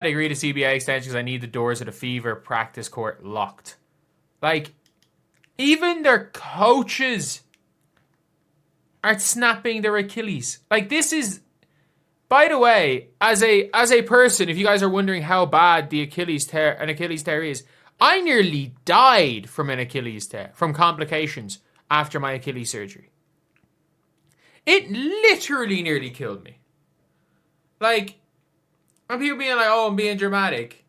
I agree to CBA extensions. I need the doors of the Fever practice court locked. Like, even their coaches are snapping their Achilles. Like, this is, by the way, as a person, if you guys are wondering how bad an Achilles tear is, I nearly died from an Achilles tear, from complications after my Achilles surgery. It literally nearly killed me. Like, and people being like, oh, I'm being dramatic.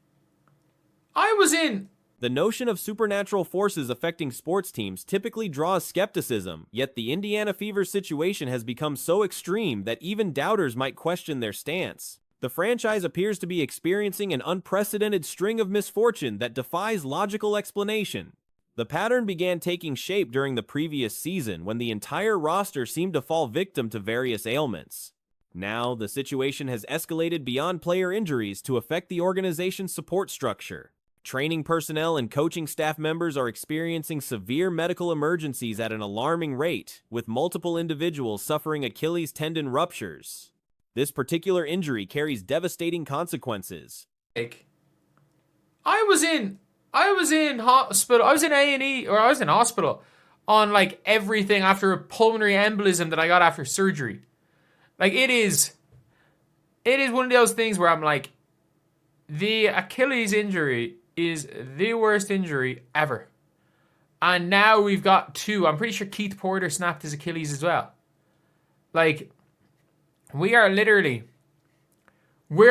I was in. The notion of supernatural forces affecting sports teams typically draws skepticism, yet the Indiana Fever situation has become so extreme that even doubters might question their stance. The franchise appears to be experiencing an unprecedented string of misfortune that defies logical explanation. The pattern began taking shape during the previous season when the entire roster seemed to fall victim to various ailments. Now, the situation has escalated beyond player injuries to affect the organization's support structure. Training personnel and coaching staff members are experiencing severe medical emergencies at an alarming rate, with multiple individuals suffering Achilles tendon ruptures. This particular injury carries devastating consequences. I was in hospital. I was in A&E, or I was in hospital on like everything after a pulmonary embolism that I got after surgery. Like, it is one of those things where I'm like, the Achilles injury is the worst injury ever. And now we've got two. I'm pretty sure Keith Porter snapped his Achilles as well. Like, we're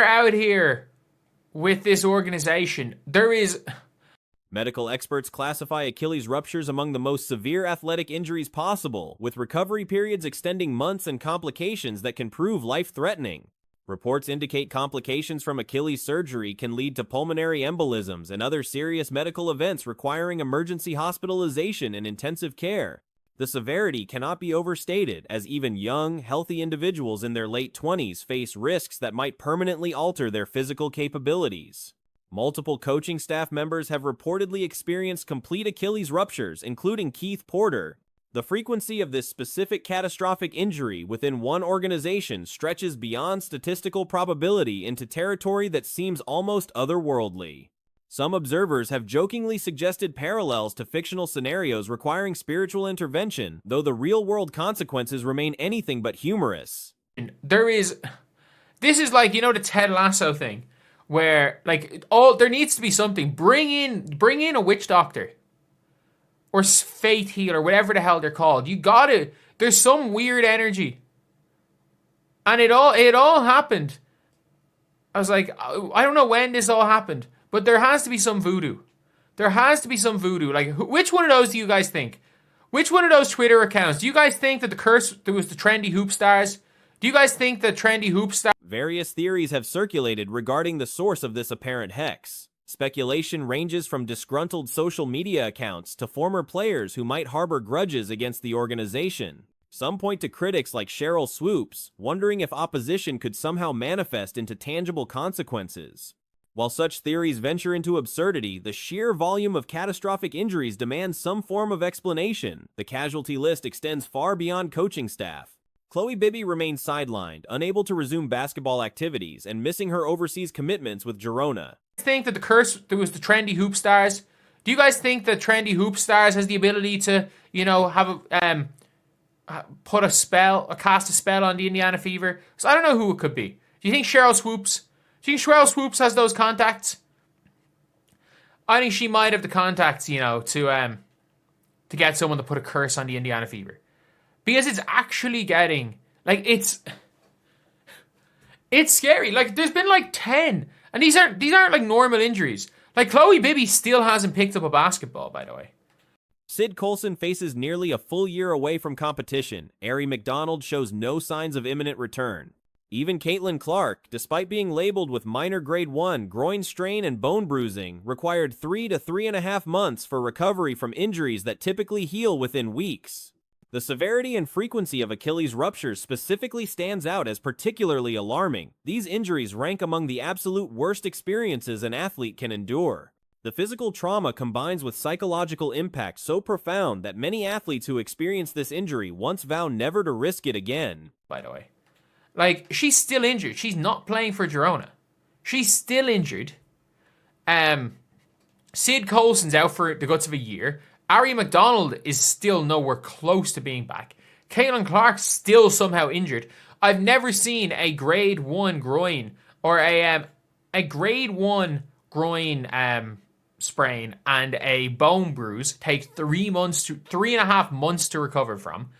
out here with this organization. Medical experts classify Achilles ruptures among the most severe athletic injuries possible, with recovery periods extending months and complications that can prove life-threatening. Reports indicate complications from Achilles surgery can lead to pulmonary embolisms and other serious medical events requiring emergency hospitalization and intensive care. The severity cannot be overstated, as even young, healthy individuals in their late 20s face risks that might permanently alter their physical capabilities. Multiple coaching staff members have reportedly experienced complete Achilles ruptures, including Keith Porter. The frequency of this specific catastrophic injury within one organization stretches beyond statistical probability into territory that seems almost otherworldly. Some observers have jokingly suggested parallels to fictional scenarios requiring spiritual intervention, though the real-world consequences remain anything but humorous. This is like, the Ted Lasso thing, where like there needs to be something. Bring in a witch doctor or faith healer, whatever the hell they're called. There's some weird energy, and it all happened. I was like, I don't know when this all happened, but there has to be some voodoo. There has to be some voodoo. Like, which one of those do you guys think? Which one of those Twitter accounts? Do you guys think that the curse there was the trendy hoop stars? Do you guys think that trendy hoop stars? Various theories have circulated regarding the source of this apparent hex. Speculation ranges from disgruntled social media accounts to former players who might harbor grudges against the organization. Some point to critics like Cheryl Swoops, wondering if opposition could somehow manifest into tangible consequences. While such theories venture into absurdity, the sheer volume of catastrophic injuries demands some form of explanation. The casualty list extends far beyond coaching staff. Chloe Bibby remains sidelined, unable to resume basketball activities, and missing her overseas commitments with Girona. Think that the curse there was the trendy hoop stars? Do you guys think that trendy hoop stars has the ability to, have cast a spell on the Indiana Fever? So I don't know who it could be. Do you think Cheryl Swoops? Do you think Cheryl Swoops has those contacts? I think she might have the contacts, to get someone to put a curse on the Indiana Fever. Because it's actually getting, like, it's scary. Like, there's been like 10, and these aren't like normal injuries. Like, Chloe Bibby still hasn't picked up a basketball, by the way. Sid Colson faces nearly a full year away from competition. Ari McDonald shows no signs of imminent return. Even Caitlin Clark, despite being labeled with minor grade 1 groin strain and bone bruising, required 3 to 3.5 months for recovery from injuries that typically heal within weeks. The severity and frequency of Achilles ruptures specifically stands out as particularly alarming. These injuries rank among the absolute worst experiences an athlete can endure. The physical trauma combines with psychological impact so profound that many athletes who experience this injury once vow never to risk it again. By the way, like, she's still injured. She's not playing for Girona. She's still injured. Sid Colson's out for the guts of a year. Ari McDonald is still nowhere close to being back. Caitlin Clark's still somehow injured. I've never seen a grade 1 groin or a grade 1 groin sprain and a bone bruise take 3.5 months to recover from.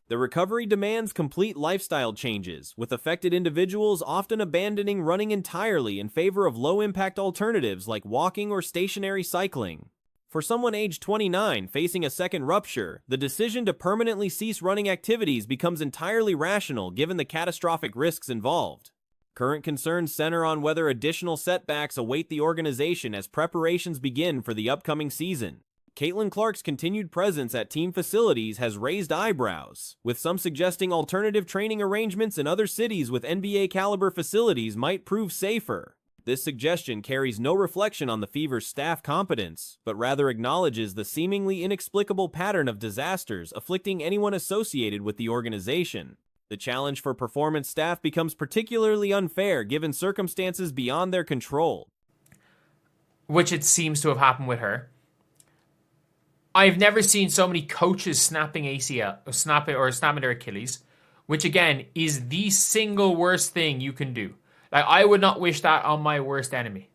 The recovery demands complete lifestyle changes, with affected individuals often abandoning running entirely in favor of low-impact alternatives like walking or stationary cycling. For someone aged 29 facing a second rupture, the decision to permanently cease running activities becomes entirely rational given the catastrophic risks involved. Current concerns center on whether additional setbacks await the organization as preparations begin for the upcoming season. Caitlin Clark's continued presence at team facilities has raised eyebrows, with some suggesting alternative training arrangements in other cities with NBA-caliber facilities might prove safer. This suggestion carries no reflection on the Fever's staff competence, but rather acknowledges the seemingly inexplicable pattern of disasters afflicting anyone associated with the organization. The challenge for performance staff becomes particularly unfair given circumstances beyond their control. Which it seems to have happened with her. I've never seen so many coaches snapping their Achilles, which again is the single worst thing you can do. Like, I would not wish that on my worst enemy.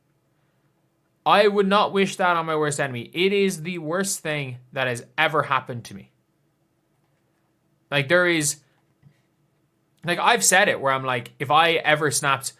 I would not wish that on my worst enemy. It is the worst thing that has ever happened to me. Like, I've said it where I'm like, if I ever snapped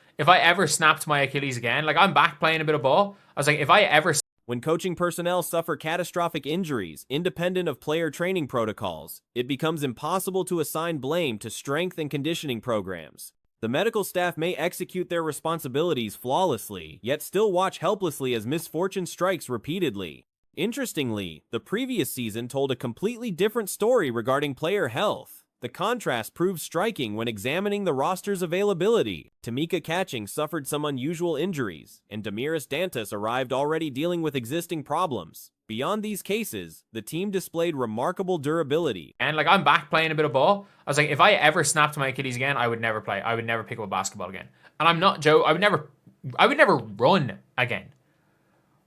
my Achilles again, like, I'm back playing a bit of ball. I was like, if I ever... When coaching personnel suffer catastrophic injuries, independent of player training protocols, it becomes impossible to assign blame to strength and conditioning programs. The medical staff may execute their responsibilities flawlessly, yet still watch helplessly as misfortune strikes repeatedly. Interestingly, the previous season told a completely different story regarding player health. The contrast proves striking when examining the roster's availability. Tamika Catching suffered some unusual injuries, and Damiris Dantas arrived already dealing with existing problems. Beyond these cases, the team displayed remarkable durability. And like, I'm back playing a bit of ball. I was like, if I ever snapped my Achilles again, I would never play. I would never pick up a basketball again. And I'm not Joe. I would never run again.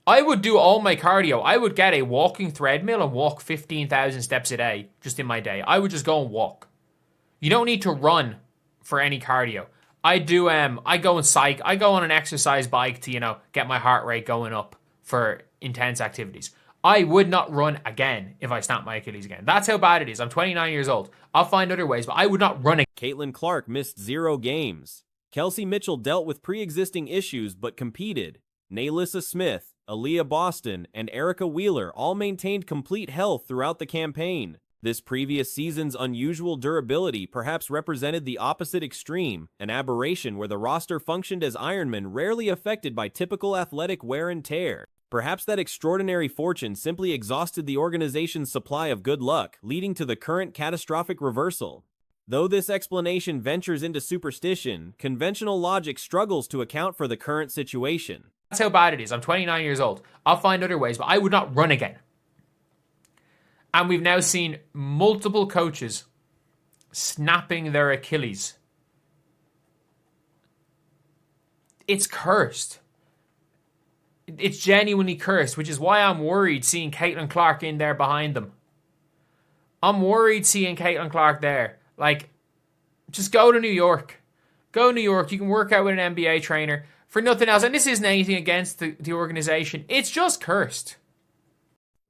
I would do all my cardio. I would get a walking treadmill and walk 15,000 steps a day just in my day. I would just go and walk. You don't need to run for any cardio. I go on an exercise bike to, get my heart rate going up for intense activities. I would not run again if I snapped my Achilles again. That's how bad it is. I'm 29 years old. I'll find other ways, but I would not run again. Caitlin Clark missed 0 games. Kelsey Mitchell dealt with pre-existing issues but competed. Naylissa Smith, Aaliyah Boston, and Erica Wheeler all maintained complete health throughout the campaign. This previous season's unusual durability perhaps represented the opposite extreme, an aberration where the roster functioned as Ironmen rarely affected by typical athletic wear and tear. Perhaps that extraordinary fortune simply exhausted the organization's supply of good luck, leading to the current catastrophic reversal. Though this explanation ventures into superstition, conventional logic struggles to account for the current situation. That's how bad it is. I'm 29 years old. I'll find other ways, but I would not run again. And we've now seen multiple coaches snapping their Achilles. It's cursed. It's genuinely cursed, which is why I'm worried seeing Caitlin Clark in there behind them. I'm worried seeing Caitlin Clark there. Like, just go to New York. Go to New York. You can work out with an NBA trainer for nothing else. And this isn't anything against the organization. It's just cursed.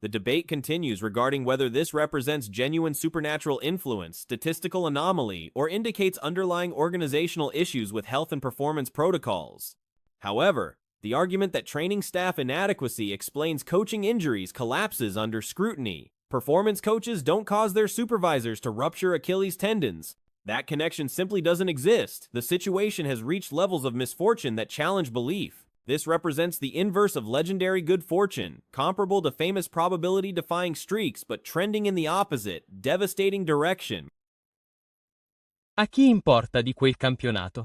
The debate continues regarding whether this represents genuine supernatural influence, statistical anomaly, or indicates underlying organizational issues with health and performance protocols. However, the argument that training staff inadequacy explains coaching injuries collapses under scrutiny. Performance coaches don't cause their supervisors to rupture Achilles tendons. That connection simply doesn't exist. The situation has reached levels of misfortune that challenge belief. This represents the inverse of legendary good fortune, comparable to famous probability-defying streaks, but trending in the opposite, devastating direction. A chi importa di quel campionato?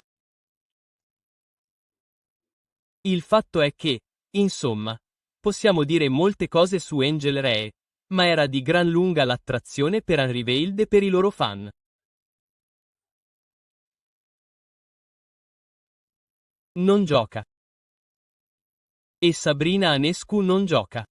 Il fatto è che, insomma, possiamo dire molte cose su Angel Re, ma era di gran lunga l'attrazione per Henry Wild e per i loro fan. non gioca. E Sabrina Ionescu non gioca.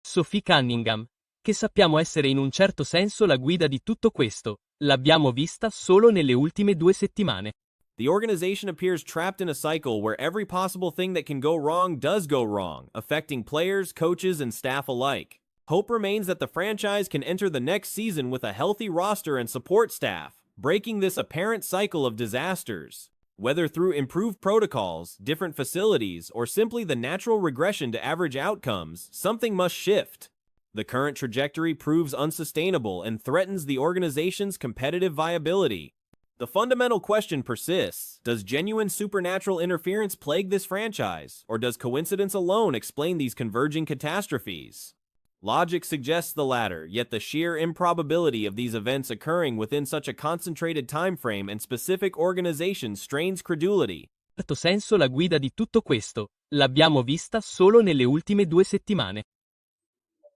Sophie Cunningham, che sappiamo essere in un certo senso la guida di tutto questo, l'abbiamo vista solo nelle ultime 2 settimane. The organization appears trapped in a cycle where every possible thing that can go wrong does go wrong, affecting players, coaches, and staff alike. Hope remains that the franchise can enter the next season with a healthy roster and support staff, breaking this apparent cycle of disasters. Whether through improved protocols, different facilities, or simply the natural regression to average outcomes, something must shift. The current trajectory proves unsustainable and threatens the organization's competitive viability. The fundamental question persists: does genuine supernatural interference plague this franchise, or does coincidence alone explain these converging catastrophes? Logic suggests the latter, yet the sheer improbability of these events occurring within such a concentrated time frame and specific organization strains credulity. In certo senso la guida di tutto questo, l'abbiamo vista solo nelle ultime 2 settimane.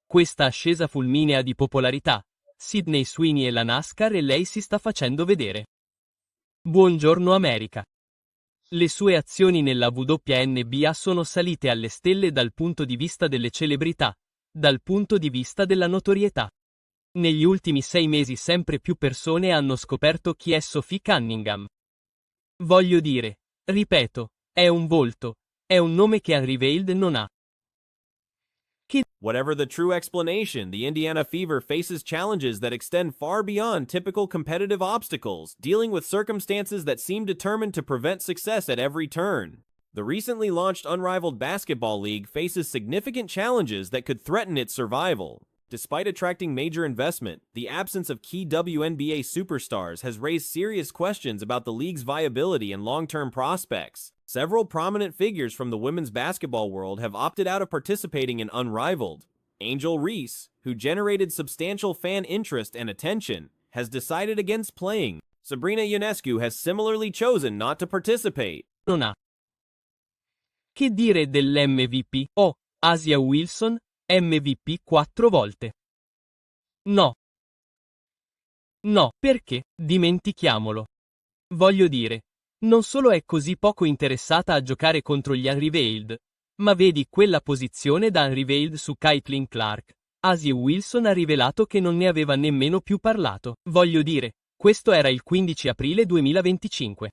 Questa ascesa fulminea di popolarità, Sydney Sweeney e la NASCAR e lei si sta facendo vedere. Buongiorno America. Le sue azioni nella WNBA sono salite alle stelle dal punto di vista delle celebrità, dal punto di vista della notorietà. Negli ultimi 6 mesi sempre più persone hanno scoperto chi è Sophie Cunningham. Voglio dire, ripeto, è un volto, è un nome che Unrevealed non ha. Whatever the true explanation, the Indiana Fever faces challenges that extend far beyond typical competitive obstacles, dealing with circumstances that seem determined to prevent success at every turn. The recently launched Unrivaled Basketball League faces significant challenges that could threaten its survival. Despite attracting major investment, the absence of key WNBA superstars has raised serious questions about the league's viability and long-term prospects. Several prominent figures from the women's basketball world have opted out of participating in Unrivaled. Angel Reese, who generated substantial fan interest and attention, has decided against playing. Sabrina Ionescu has similarly chosen not to participate. Non ha. Che dire dell'MVP? Oh, Asia Wilson, MVP 4 volte. No. No, perché? Dimentichiamolo. Voglio dire, non solo è così poco interessata a giocare contro gli Unrevealed, ma vedi quella posizione da Unrevealed su Caitlin Clark. Asia Wilson ha rivelato che non ne aveva nemmeno più parlato. Voglio dire, questo era il 15 aprile 2025.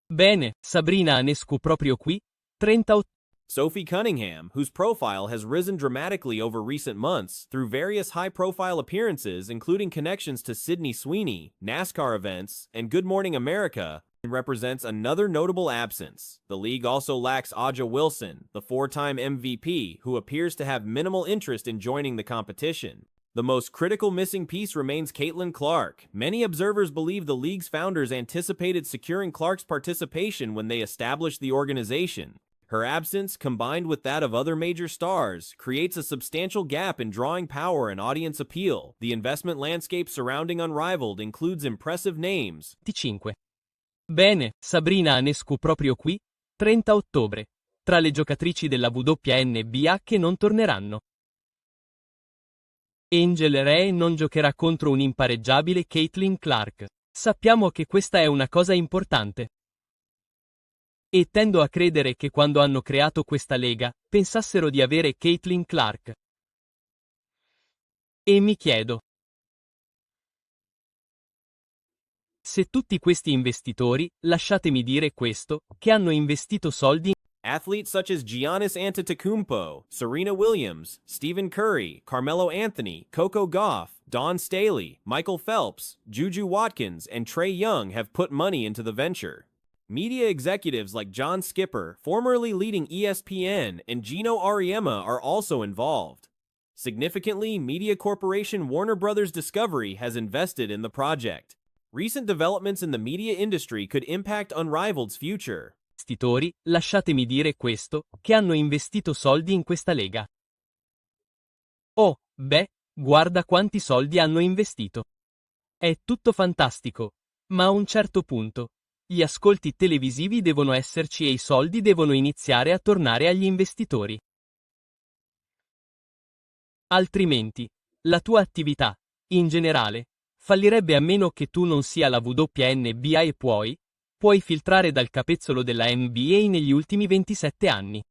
Bene, Sabrina Ionescu proprio qui, 38. Sophie Cunningham, whose profile has risen dramatically over recent months through various high-profile appearances including connections to Sydney Sweeney, NASCAR events, and Good Morning America, represents another notable absence. The league also lacks Aja Wilson, the 4-time MVP, who appears to have minimal interest in joining the competition. The most critical missing piece remains Caitlin Clark. Many observers believe the league's founders anticipated securing Clark's participation when they established the organization. Her absence, combined with that of other major stars, creates a substantial gap in drawing power and audience appeal. The investment landscape surrounding Unrivaled includes impressive names. 25. Bene, Sabrina Ionescu proprio qui, 30 ottobre. Tra le giocatrici della WNBA che non torneranno. Angel Reign non giocherà contro un'impareggiabile Caitlin Clark. Sappiamo che questa è una cosa importante. E tendo a credere che quando hanno creato questa lega, pensassero di avere Caitlin Clark. E mi chiedo: se tutti questi investitori, lasciatemi dire questo, che hanno investito soldi Athletes such as Giannis Antetokounmpo, Serena Williams, Stephen Curry, Carmelo Anthony, Coco Gauff, Dawn Staley, Michael Phelps, Juju Watkins, and Trae Young have put money into the venture. Media executives like John Skipper, formerly leading ESPN, and Gino Auriemma are also involved. Significantly, media corporation Warner Bros. Discovery has invested in the project. Recent developments in the media industry could impact Unrivaled's future. investitori, lasciatemi dire questo, che hanno investito soldi in questa lega. Oh, beh, guarda quanti soldi hanno investito. È tutto fantastico, ma a un certo punto, gli ascolti televisivi devono esserci e i soldi devono iniziare a tornare agli investitori. Altrimenti, la tua attività, in generale, fallirebbe a meno che tu non sia la WNBA e puoi, puoi filtrare dal capezzolo della NBA negli ultimi 27 anni.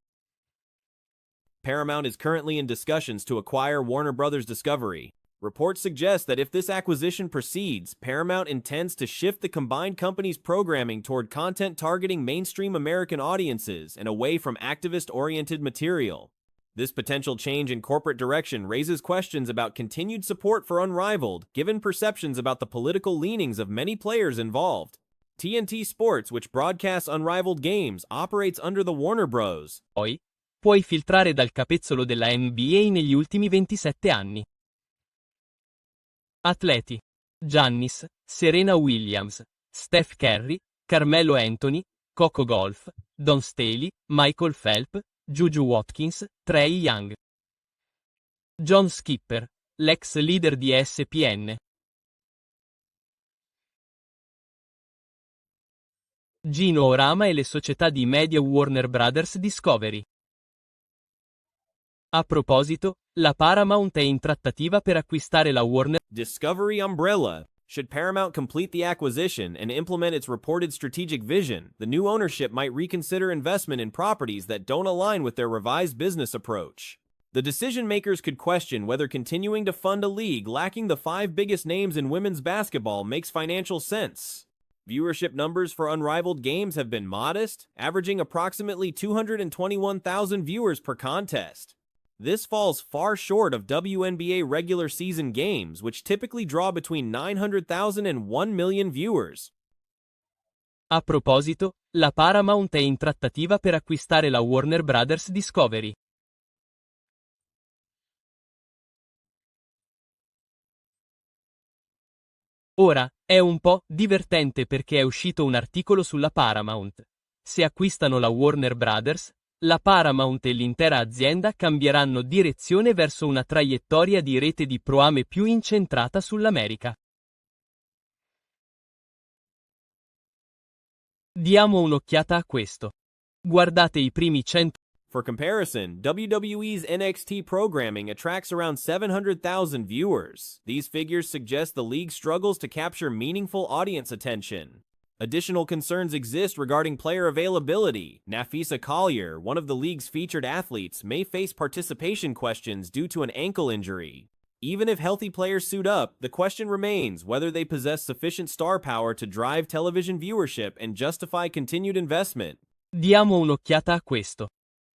Paramount is currently in discussions to acquire Warner Bros. Discovery. Reports suggest that if this acquisition proceeds, Paramount intends to shift the combined company's programming toward content targeting mainstream American audiences and away from activist-oriented material. This potential change in corporate direction raises questions about continued support for Unrivaled, given perceptions about the political leanings of many players involved. TNT Sports, which broadcasts Unrivaled games, operates under the Warner Bros. Poi, puoi filtrare dal capezzolo della NBA negli ultimi 27 anni. Atleti: Giannis, Serena Williams, Steph Curry, Carmelo Anthony, Coco Gauff, Don Staley, Michael Phelps, Juju Watkins, Trae Young. John Skipper, l'ex leader di ESPN. Gino Orama e le società di media Warner Bros. Discovery. A proposito, la Paramount è in trattativa per acquistare la Warner Discovery umbrella. Should Paramount complete the acquisition and implement its reported strategic vision, the new ownership might reconsider investment in properties that don't align with their revised business approach. The decision makers could question whether continuing to fund a league lacking the 5 biggest names in women's basketball makes financial sense. Viewership numbers for Unrivaled games have been modest, averaging approximately 221,000 viewers per contest. This falls far short of WNBA regular season games, which typically draw between 900,000 and 1 million viewers. A proposito, la Paramount è in trattativa per acquistare la Warner Bros. Discovery. Ora, è un po' divertente perché è uscito un articolo sulla Paramount. Se acquistano la Warner Bros., la Paramount e l'intera azienda cambieranno direzione verso una traiettoria di rete di proame più incentrata sull'America. Diamo un'occhiata a questo. Guardate i primi 100. For comparison, WWE's NXT programming attracts around 700,000 viewers. These figures suggest the league struggles to capture meaningful audience attention. Additional concerns exist regarding player availability. Nafisa Collier, one of the league's featured athletes, may face participation questions due to an ankle injury. Even if healthy players suit up, the question remains whether they possess sufficient star power to drive television viewership and justify continued investment. Diamo un'occhiata a questo.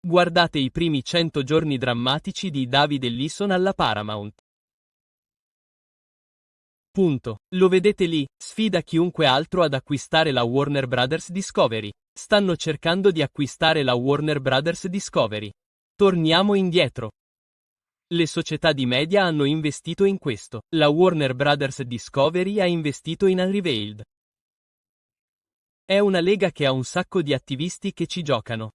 Guardate i primi 100 giorni drammatici di David Ellison alla Paramount. Punto. Lo vedete lì, sfida chiunque altro ad acquistare la Warner Bros. Discovery. Stanno cercando di acquistare la Warner Bros. Discovery. Torniamo indietro. Le società di media hanno investito in questo. La Warner Bros. Discovery ha investito in Unrivaled. È una lega che ha un sacco di attivisti che ci giocano.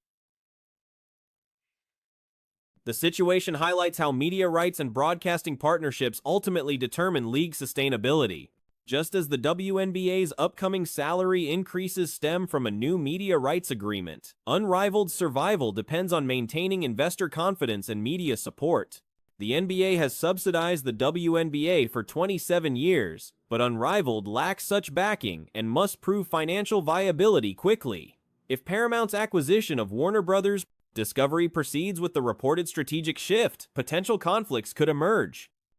The situation highlights how media rights and broadcasting partnerships ultimately determine league sustainability. Just as the WNBA's upcoming salary increases stem from a new media rights agreement, Unrivaled's survival depends on maintaining investor confidence and media support. The NBA has subsidized the WNBA for 27 years, but Unrivaled lacks such backing and must prove financial viability quickly. If Paramount's acquisition of Warner Bros. Discovery proceeds with the reported strategic shift, potential conflicts could emerge.